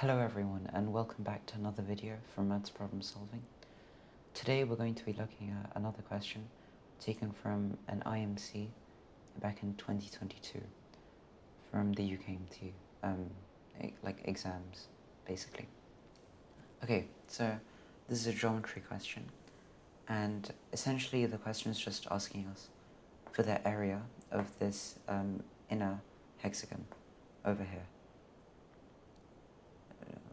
Hello everyone, and welcome back to another video from Maths Problem Solving. Today we're going to be looking at another question taken from an IMC back in 2022 from the UKMT exams, basically. Okay, so this is a geometry question, and essentially the question is just asking us for the area of this inner hexagon over here.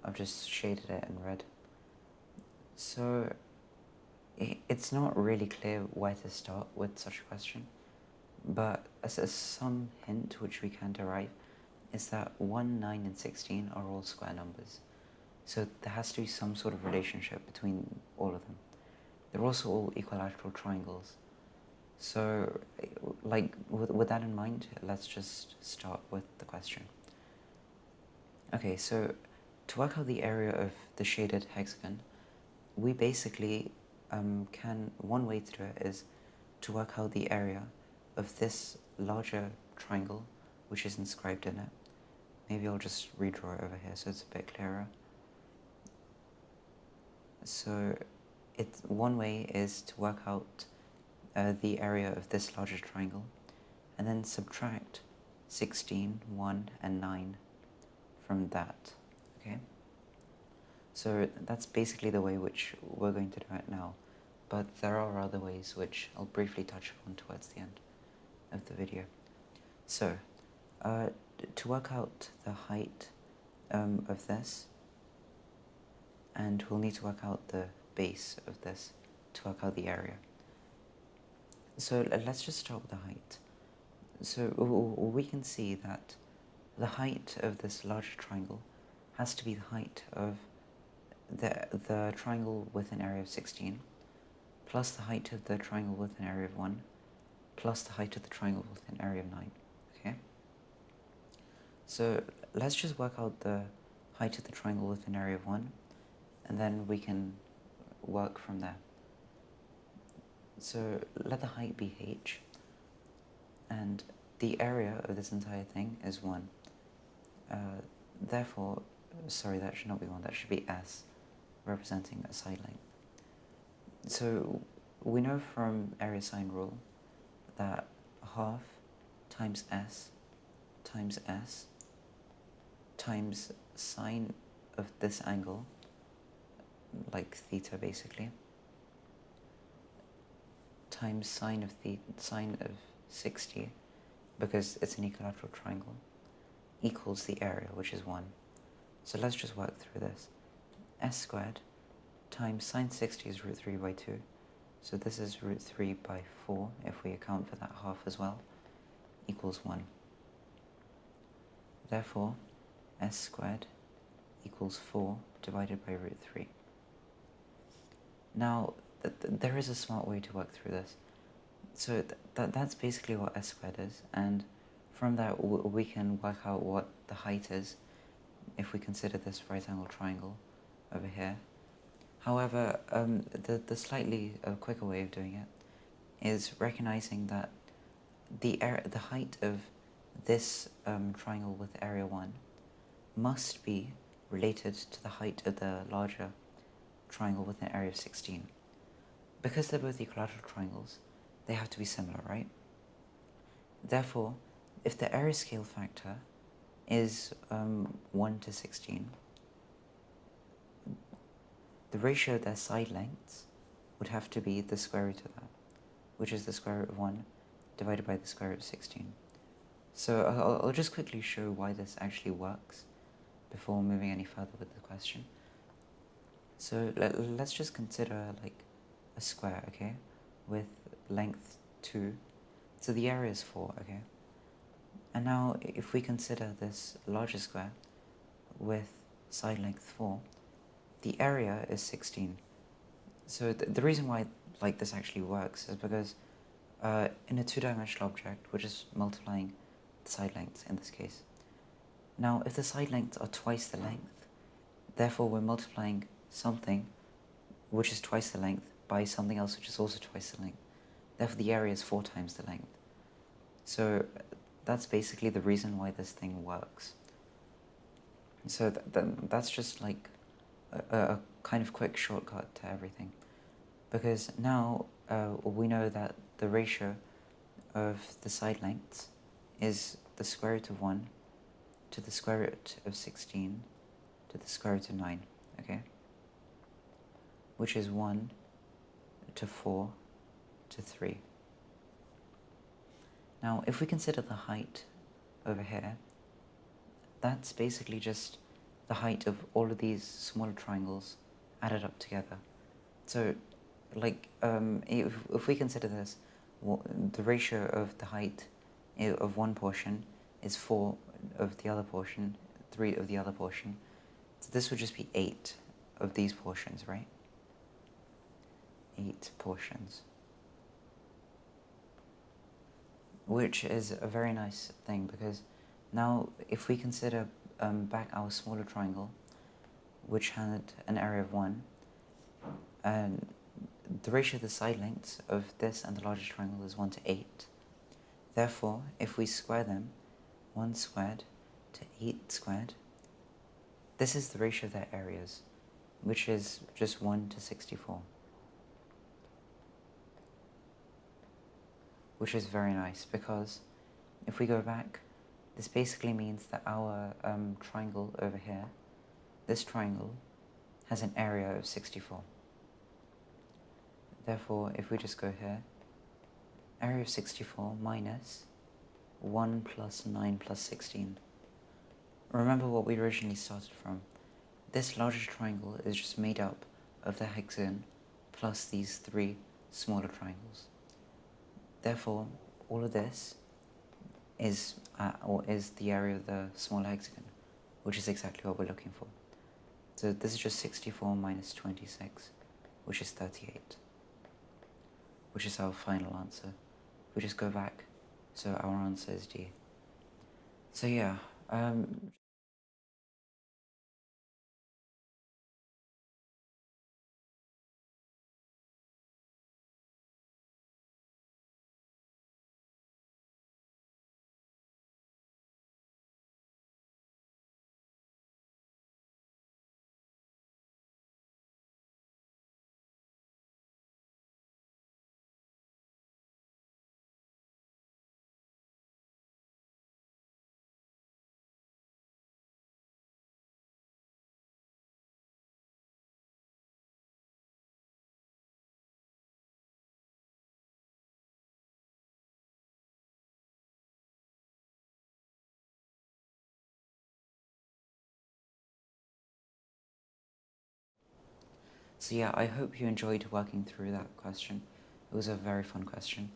I've just shaded it in red. So it's not really clear where to start with such a question, but some hint which we can derive is that 1, 9, and 16 are all square numbers. So there has to be some sort of relationship between all of them. They're also all equilateral triangles. So with that in mind, let's just start with the question. Okay, so to work out the area of the shaded hexagon, we basically one way to do it is to work out the area of this larger triangle which is inscribed in it. Maybe I'll just redraw it over here so it's a bit clearer. So one way is to work out the area of this larger triangle and then subtract 16, 1, and 9 from that. Okay, so that's basically the way which we're going to do it now, but there are other ways which I'll briefly touch upon towards the end of the video. So to work out the height of this, and we'll need to work out the base of this to work out the area. So let's just start with the height. So we can see that the height of this larger triangle has to be the height of the triangle with an area of 16 plus the height of the triangle with an area of 1 plus the height of the triangle with an area of 9. Okay, so let's just work out the height of the triangle with an area of 1 and then we can work from there. So let the height be h and the area of this entire thing is 1. Therefore, sorry, that should not be 1, that should be s, representing a side length. So we know from area sign rule that half times s times sine of this angle, like theta basically, times sine of 60, because it's an equilateral triangle, equals the area, which is 1. So let's just work through this. S squared times sine 60 is root 3 by 2. So this is root 3 by 4, if we account for that half as well, equals 1. Therefore, s squared equals 4 divided by root 3. Now, there is a smart way to work through this. So that's basically what s squared is, and from that we can work out what the height is if we consider this right angle triangle over here. However, the slightly quicker way of doing it is recognizing that the height of this triangle with area 1 must be related to the height of the larger triangle with an area of 16. Because they're both equilateral triangles, they have to be similar, right? Therefore, if the area scale factor is 1 to 16, the ratio of their side lengths would have to be the square root of that, which is the square root of 1 divided by the square root of 16. So I'll just quickly show why this actually works before moving any further with the question. So let's just consider like a square, okay, with length 2. So the area is 4, okay? And now if we consider this larger square with side length 4, the area is 16. So the reason why this actually works is because in a two-dimensional object, we're just multiplying the side lengths in this case. Now, if the side lengths are twice the length, therefore we're multiplying something which is twice the length by something else which is also twice the length. Therefore the area is 4 times the length. So that's basically the reason why this thing works. So that's just like a kind of quick shortcut to everything. Because now we know that the ratio of the side lengths is the square root of 1 to the square root of 16 to the square root of 9, okay? Which is 1 to 4 to 3. Now, if we consider the height over here, that's basically just the height of all of these smaller triangles added up together. So, like, if we consider this, the ratio of the height of one portion is 4 of the other portion, 3 of the other portion. So this would just be 8 of these portions, right? 8 portions. Which is a very nice thing, because now if we consider back our smaller triangle, which had an area of 1, and the ratio of the side lengths of this and the larger triangle is 1 to 8. Therefore, if we square them, 1 squared to 8 squared, this is the ratio of their areas, which is just 1 to 64. Which is very nice, because if we go back, this basically means that our triangle over here, this triangle, has an area of 64. Therefore, if we just go here, area of 64 minus 1 plus 9 plus 16. Remember what we originally started from. This larger triangle is just made up of the hexagon plus these 3 smaller triangles. Therefore, all of this is the area of the small hexagon, which is exactly what we're looking for. So this is just 64 minus 26, which is 38, which is our final answer. We just go back, so our answer is D. So yeah, so yeah, I hope you enjoyed working through that question. It was a very fun question.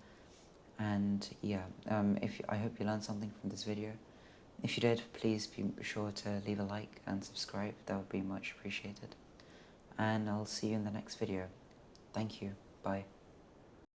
And yeah, I hope you learned something from this video. If you did, please be sure to leave a like and subscribe. That would be much appreciated. And I'll see you in the next video. Thank you. Bye.